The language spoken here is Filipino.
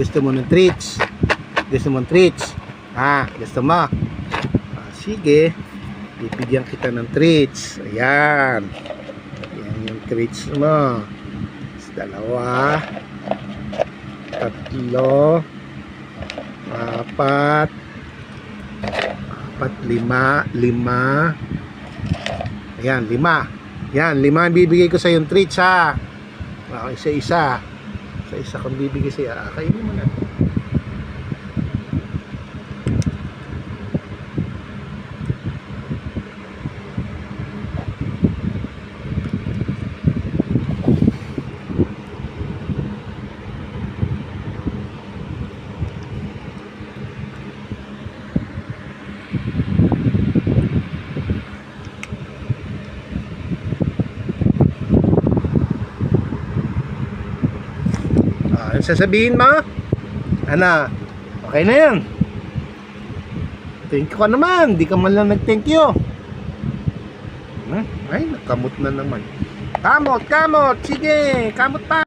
Gusto mo ng treats? Gusto mo ng treats? Gusto mo? Sige, bibigyan kita ng treats. Ayan. Ayan yung treats mo. Dalawa, tatlo, apat, lima. Ayan, lima. Yan, lima ang bibigay ko sa yung treats, ha. Isa-isa. Isa kang bibigay sa'yo. Kainin mo na. Ano sasabihin mo? Ano? Okay na yan. Thank you ka naman. Di ka man lang nag-thank you. Ay, nakamot na naman. Kamot. Sige, kamot pa.